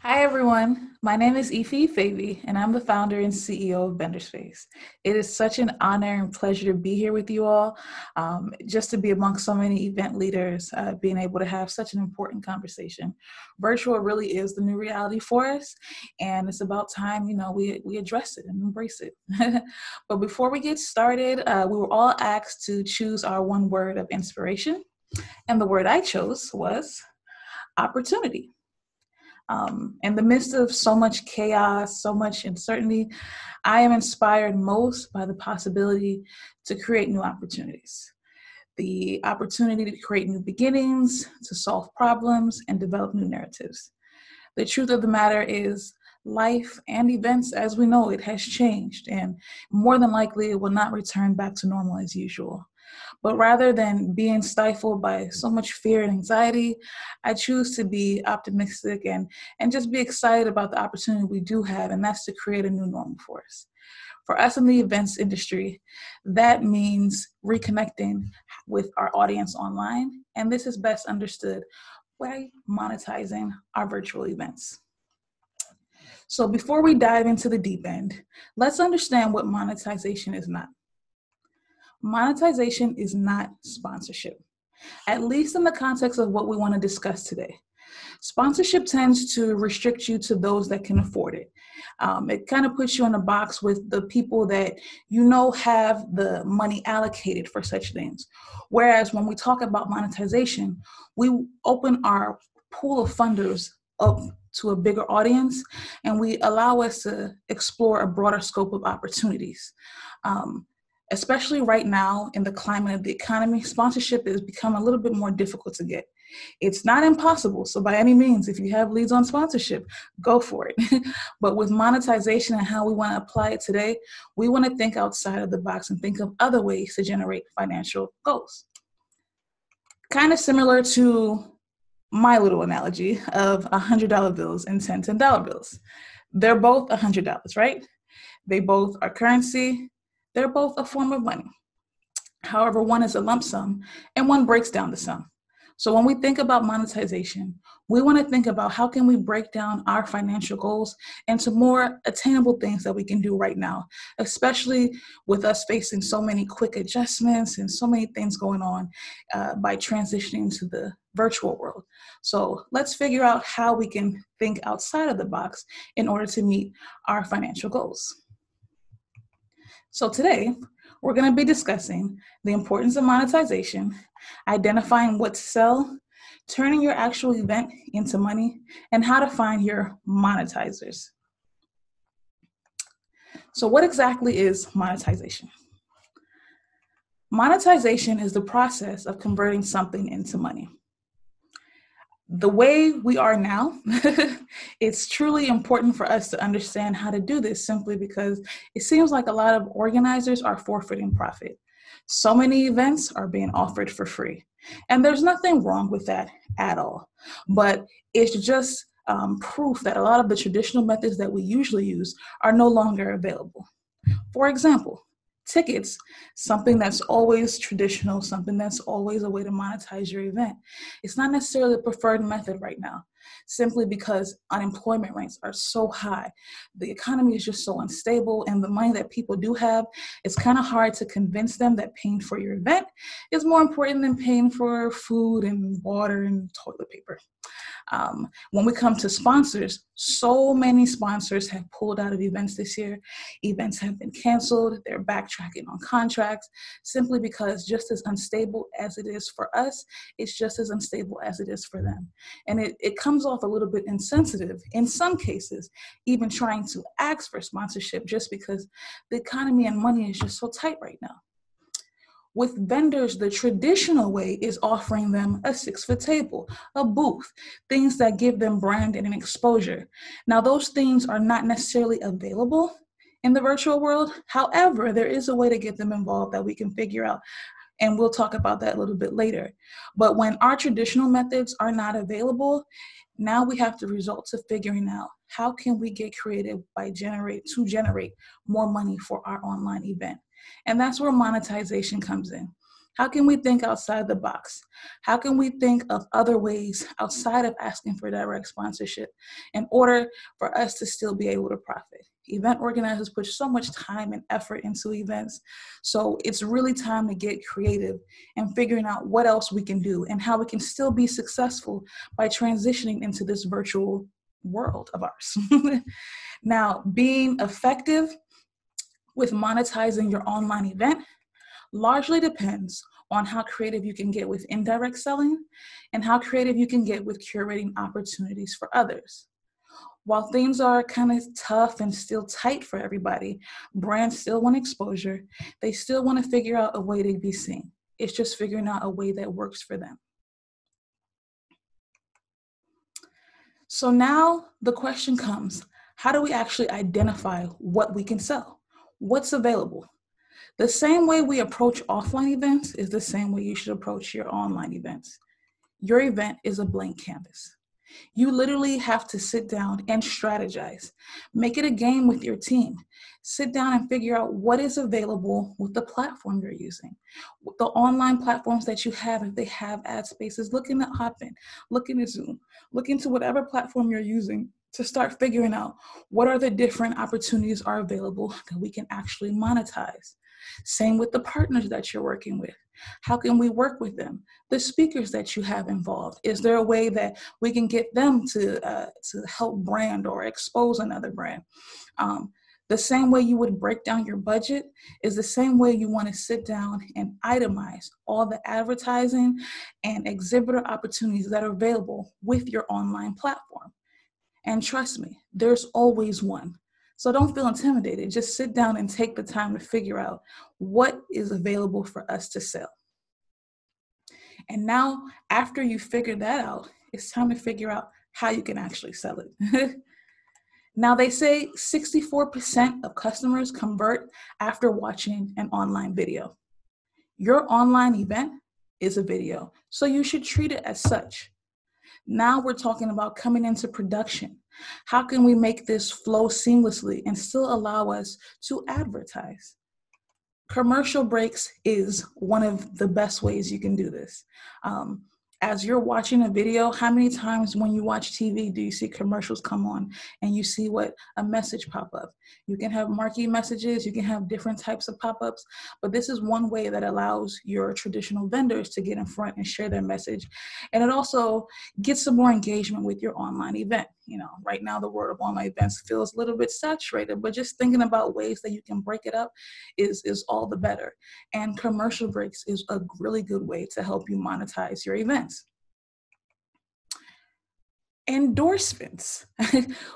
Hi, everyone. My name is Ify Ifebi, and I'm the founder and CEO of Vendorspace. It is such an honor and pleasure to be here with you all, just to be amongst so many event leaders, being able to have such an important conversation. Virtual really is the new reality for us, and it's about time, we address it and embrace it. But before we get started, we were all asked to choose our one word of inspiration, and the word I chose was opportunity. In the midst of so much chaos, so much uncertainty, I am inspired most by the possibility to create new opportunities. The opportunity to create new beginnings, to solve problems, and develop new narratives. The truth of the matter is, life and events as we know it has changed, and more than likely it will not return back to normal as usual. But rather than being stifled by so much fear and anxiety, I choose to be optimistic and just be excited about the opportunity we do have, and that's to create a new normal for us. For us in the events industry, that means reconnecting with our audience online, and this is best understood by monetizing our virtual events. So before we dive into the deep end, let's understand what monetization is not. Monetization is not sponsorship, at least in the context of what we want to discuss today. Sponsorship tends to restrict you to those that can afford it. It kind of puts you in a box with the people that have the money allocated for such things. Whereas when we talk about monetization, we open our pool of funders up to a bigger audience, and we allow us to explore a broader scope of opportunities. Especially right now in the climate of the economy, sponsorship has become a little bit more difficult to get. It's not impossible. So by any means, if you have leads on sponsorship, go for it. But with monetization and how we want to apply it today, we want to think outside of the box and think of other ways to generate financial goals. Kind of similar to my little analogy of $100 bills and $10 bills. They're both $100, right? They both are currency. They're both a form of money. However, one is a lump sum and one breaks down the sum. So when we think about monetization, we want to think about how can we break down our financial goals into more attainable things that we can do right now, especially with us facing so many quick adjustments and so many things going on by transitioning to the virtual world. So let's figure out how we can think outside of the box in order to meet our financial goals. So today, we're going to be discussing the importance of monetization, identifying what to sell, turning your actual event into money, and how to find your monetizers. So what exactly is monetization? Monetization is the process of converting something into money. The way we are now, it's truly important for us to understand how to do this simply because it seems like a lot of organizers are forfeiting profit. So many events are being offered for free. And there's nothing wrong with that at all. But it's just proof that a lot of the traditional methods that we usually use are no longer available. For example, tickets, something that's always traditional, something that's always a way to monetize your event. It's not necessarily the preferred method right now, simply because unemployment rates are so high. The economy is just so unstable, and the money that people do have, it's kind of hard to convince them that paying for your event is more important than paying for food and water and toilet paper. When we come to sponsors, so many sponsors have pulled out of events this year. Events have been canceled. They're backtracking on contracts simply because just as unstable as it is for us, it's just as unstable as it is for them. And it comes off a little bit insensitive in some cases, even trying to ask for sponsorship just because the economy and money is just so tight right now. With vendors, the traditional way is offering them a 6-foot table, a booth, things that give them brand and an exposure. Now, those things are not necessarily available in the virtual world. However, there is a way to get them involved that we can figure out, and we'll talk about that a little bit later. But when our traditional methods are not available, now we have to resort to figuring out how can we get creative to generate more money for our online event. And that's where monetization comes in. How can we think outside the box? How can we think of other ways outside of asking for direct sponsorship in order for us to still be able to profit? Event organizers put so much time and effort into events. So it's really time to get creative and figuring out what else we can do and how we can still be successful by transitioning into this virtual world of ours. Now, being effective with monetizing your online event largely depends on how creative you can get with indirect selling and how creative you can get with curating opportunities for others. While things are kind of tough and still tight for everybody, brands still want exposure. They still want to figure out a way to be seen. It's just figuring out a way that works for them. So now the question comes, how do we actually identify what we can sell? What's available? The same way we approach offline events is the same way you should approach your online events. Your event is a blank canvas. You literally have to sit down and strategize. Make it a game with your team. Sit down and figure out what is available with the platform you're using. With the online platforms that you have, if they have ad spaces, look into Hopin, look into Zoom, look into whatever platform you're using to start figuring out what are the different opportunities are available that we can actually monetize. Same with the partners that you're working with. How can we work with them? The speakers that you have involved, is there a way that we can get them to help brand or expose another brand? The same way you would break down your budget is the same way you want to sit down and itemize all the advertising and exhibitor opportunities that are available with your online platform. And trust me, there's always one. So don't feel intimidated. Just sit down and take the time to figure out what is available for us to sell. And now, after you figure that out, it's time to figure out how you can actually sell it. Now, they say 64% of customers convert after watching an online video. Your online event is a video, so you should treat it as such. Now we're talking about coming into production. How can we make this flow seamlessly and still allow us to advertise? Commercial breaks is one of the best ways you can do this. As you're watching a video, how many times when you watch TV do you see commercials come on and you see what a message pop up? You can have marquee messages, you can have different types of pop-ups, but this is one way that allows your traditional vendors to get in front and share their message. And it also gets some more engagement with your online event. You know, right now the world of online events feels a little bit saturated, but just thinking about ways that you can break it up is all the better. And commercial breaks is a really good way to help you monetize your events. Endorsements.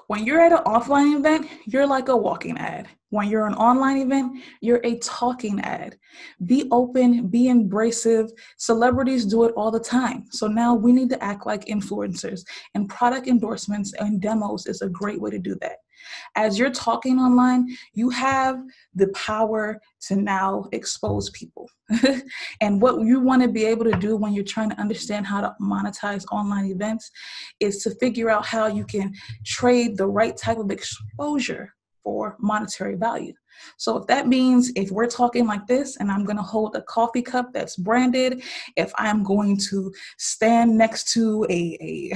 When you're at an offline event, you're like a walking ad. When you're an online event, you're a talking ad. Be open, be embracive. Celebrities do it all the time. So now we need to act like influencers, and product endorsements and demos is a great way to do that. As you're talking online, you have the power to now expose people. And what you want to be able to do when you're trying to understand how to monetize online events is to figure out how you can trade the right type of exposure for monetary value. So if that means if we're talking like this and I'm going to hold a coffee cup that's branded, if I'm going to stand next to a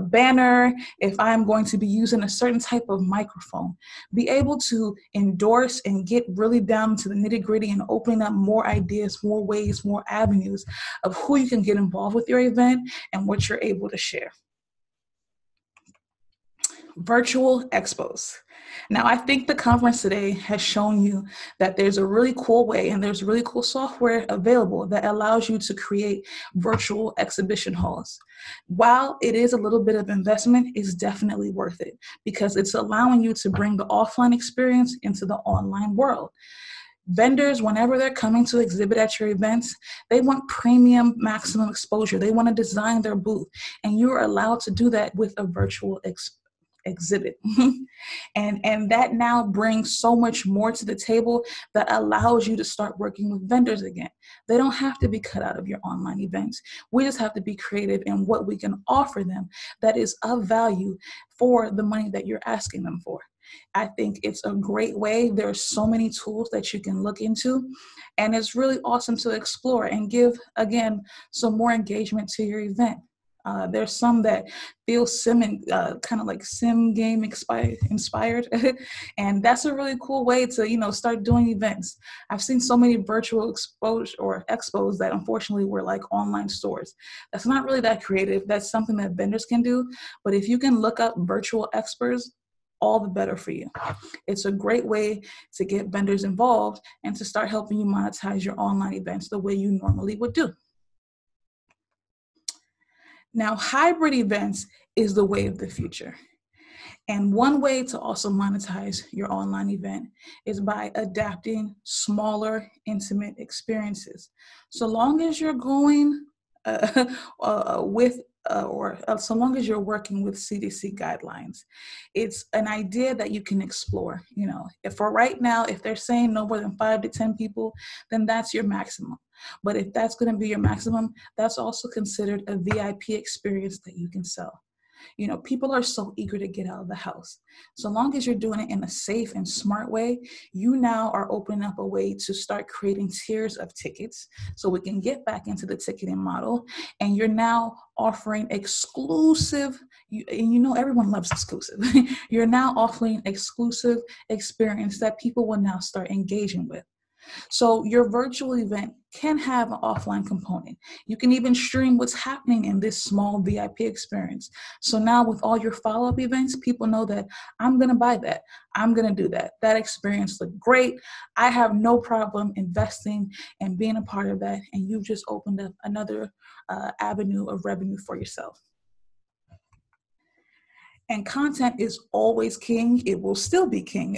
banner, if I'm going to be using a certain type of microphone, be able to endorse and get really down to the nitty-gritty and open up more ideas, more ways, more avenues of who you can get involved with your event and what you're able to share. Virtual expos. Now, I think the conference today has shown you that there's a really cool way and there's really cool software available that allows you to create virtual exhibition halls. While it is a little bit of investment, it's definitely worth it because it's allowing you to bring the offline experience into the online world. Vendors, whenever they're coming to exhibit at your events, they want premium maximum exposure. They want to design their booth, and you're allowed to do that with a virtual exhibit. and that now brings so much more to the table that allows you to start working with vendors again. They don't have to be cut out of your online events. We just have to be creative in what we can offer them that is of value for the money that you're asking them for. I think it's a great way. There's so many tools that you can look into, and it's really awesome to explore and give, again, some more engagement to your event. There's some that feel kind of like sim game inspired, and that's a really cool way to start doing events. I've seen so many virtual expos that unfortunately were like online stores. That's not really that creative. That's something that vendors can do. But if you can look up virtual expos, all the better for you. It's a great way to get vendors involved and to start helping you monetize your online events the way you normally would do. Now, hybrid events is the way of the future. And one way to also monetize your online event is by adapting smaller, intimate experiences. So long as you're going so long as you're working with CDC guidelines, it's an idea that you can explore. If for right now, if they're saying no more than 5 to 10 people, then that's your maximum. But if that's going to be your maximum, that's also considered a VIP experience that you can sell. People are so eager to get out of the house. So long as you're doing it in a safe and smart way, you now are opening up a way to start creating tiers of tickets so we can get back into the ticketing model. And you're now offering exclusive, everyone loves exclusive. You're now offering exclusive experience that people will now start engaging with. So your virtual event can have an offline component. You can even stream what's happening in this small VIP experience. So now with all your follow-up events, people know that I'm going to buy that. I'm going to do that. That experience looked great. I have no problem investing and being a part of that. And you've just opened up another avenue of revenue for yourself. And content is always king. It will still be king.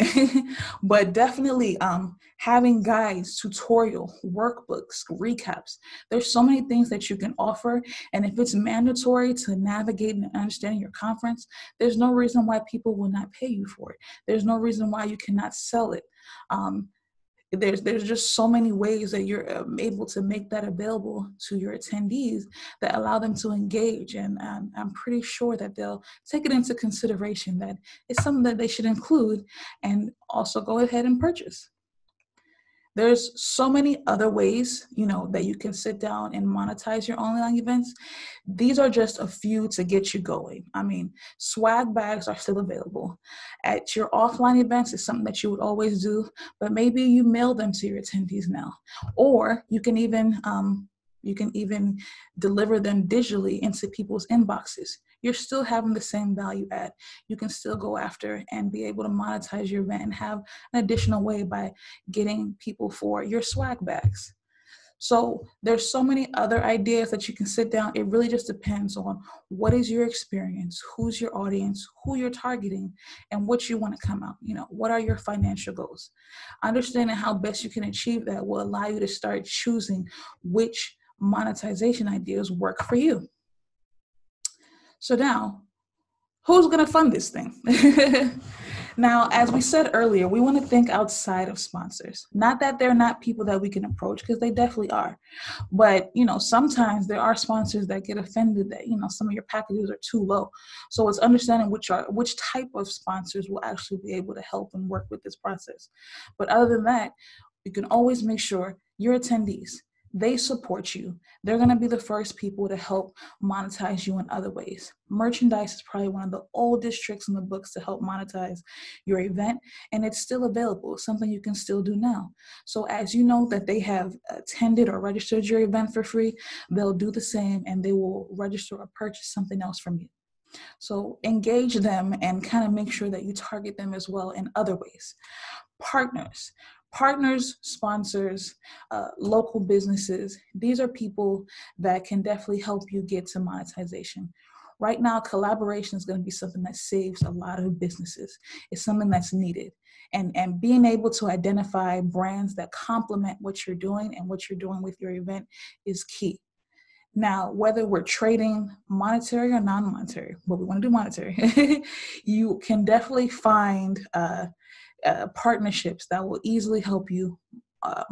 But definitely having guides, tutorial, workbooks, recaps. There's so many things that you can offer. And if it's mandatory to navigate and understand your conference, there's no reason why people will not pay you for it. There's no reason why you cannot sell it. There's just so many ways that you're able to make that available to your attendees that allow them to engage. And I'm pretty sure that they'll take it into consideration that it's something that they should include and also go ahead and purchase. There's so many other ways, that you can sit down and monetize your online events. These are just a few to get you going. I mean, swag bags are still available. At your offline events, it's something that you would always do, but maybe you mail them to your attendees now. Or you can even deliver them digitally into people's inboxes. You're still having the same value add. You can still go after and be able to monetize your event and have an additional way by getting people for your swag bags. So there's so many other ideas that you can sit down. It really just depends on what is your experience, who's your audience, who you're targeting, and what you want to come out. What are your financial goals? Understanding how best you can achieve that will allow you to start choosing which monetization ideas work for you. So now, who's going to fund this thing? Now, as we said earlier, we want to think outside of sponsors. Not that they're not people that we can approach, because they definitely are. But, sometimes there are sponsors that get offended that, some of your packages are too low. So it's understanding which type of sponsors will actually be able to help and work with this process. But other than that, you can always make sure your attendees, they support you. They're going to be the first people to help monetize you in other ways. Merchandise is probably one of the oldest tricks in the books to help monetize your event, and it's still available. It's something you can still do now. So as you know that they have attended or registered your event for free, they'll do the same, and they will register or purchase something else from you. So engage them and kind of make sure that you target them as well in other ways. Partners, sponsors, local businesses, these are people that can definitely help you get to monetization. Right now, collaboration is going to be something that saves a lot of businesses. It's something that's needed. And being able to identify brands that complement what you're doing and what you're doing with your event is key. Now, whether we're trading monetary or non-monetary, but we want to do monetary, you can definitely find partnerships that will easily help you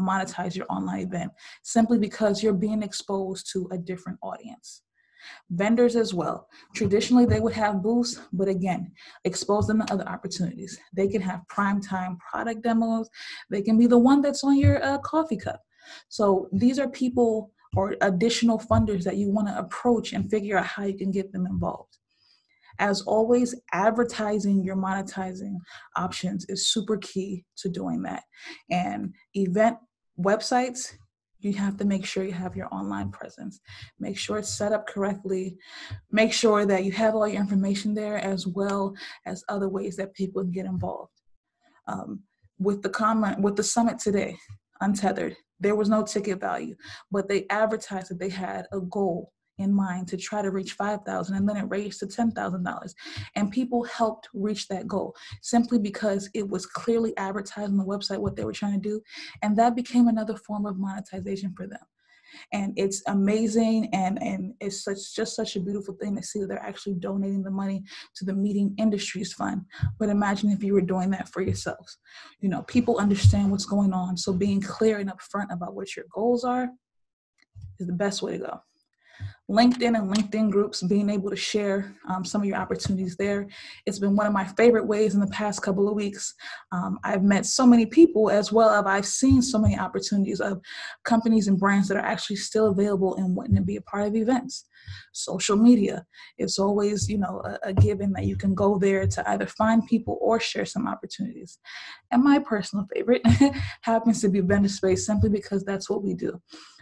monetize your online event simply because you're being exposed to a different audience. Vendors as well. Traditionally, they would have booths, but again, expose them to other opportunities. They can have prime time product demos. They can be the one that's on your coffee cup. So these are people or additional funders that you want to approach and figure out how you can get them involved. As always, advertising your monetizing options is super key to doing that. And event websites, you have to make sure you have your online presence. Make sure it's set up correctly. Make sure that you have all your information there, as well as other ways that people can get involved. With the summit today, Untethered, there was no ticket value, but they advertised that they had a goal in mind to try to reach $5,000, and then it raised to $10,000. And people helped reach that goal simply because it was clearly advertised on the website what they were trying to do. And that became another form of monetization for them. And it's amazing, and it's just such a beautiful thing to see that they're actually donating the money to the Meeting Industries Fund. But imagine if you were doing that for yourselves. You know, people understand what's going on, so being clear and upfront about what your goals are is the best way to go. LinkedIn and LinkedIn groups, being able to share some of your opportunities there. It's been one of my favorite ways in the past couple of weeks. I've met so many people, as well as I've seen so many opportunities of companies and brands that are actually still available and wanting to be a part of events. Social media, it's always, a given that you can go there to either find people or share some opportunities. And my personal favorite happens to be Vendorspace, simply because that's what we do.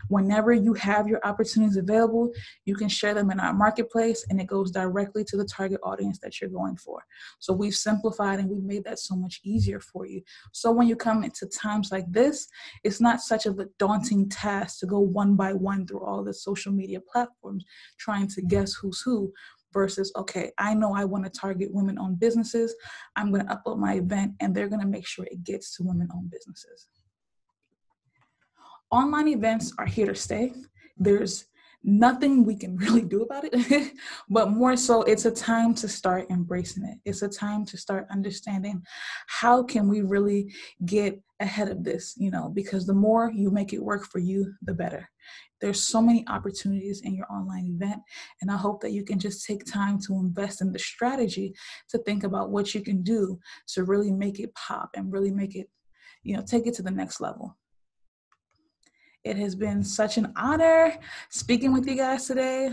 Whenever you have your opportunities available, you can share them in our marketplace, and it goes directly to the target audience that you're going for. So we've simplified and we've made that so much easier for you. So when you come into times like this, it's not such of a daunting task to go one by one through all the social media platforms, trying to guess who's who, versus, okay, I know I want to target women-owned businesses. I'm going to upload my event, and they're going to make sure it gets to women-owned businesses. Online events are here to stay. There's nothing we can really do about it, but more so, it's a time to start embracing it. It's a time to start understanding how can we really get ahead of this, because the more you make it work for you, the better. There's so many opportunities in your online event, and I hope that you can just take time to invest in the strategy to think about what you can do to really make it pop and really make it, take it to the next level. It has been such an honor speaking with you guys today.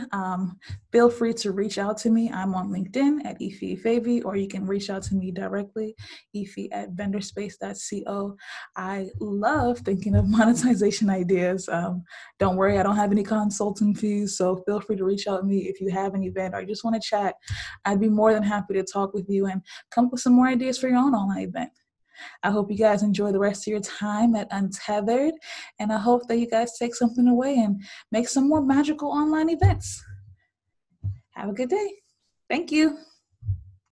Feel free to reach out to me. I'm on LinkedIn at Ify Ifebi, or you can reach out to me directly, ify@vendorspace.co. I love thinking of monetization ideas. Don't worry, I don't have any consulting fees, so feel free to reach out to me if you have an event or you just want to chat. I'd be more than happy to talk with you and come up with some more ideas for your own online event. I hope you guys enjoy the rest of your time at Untethered, and I hope that you guys take something away and make some more magical online events. Have a good day. Thank you.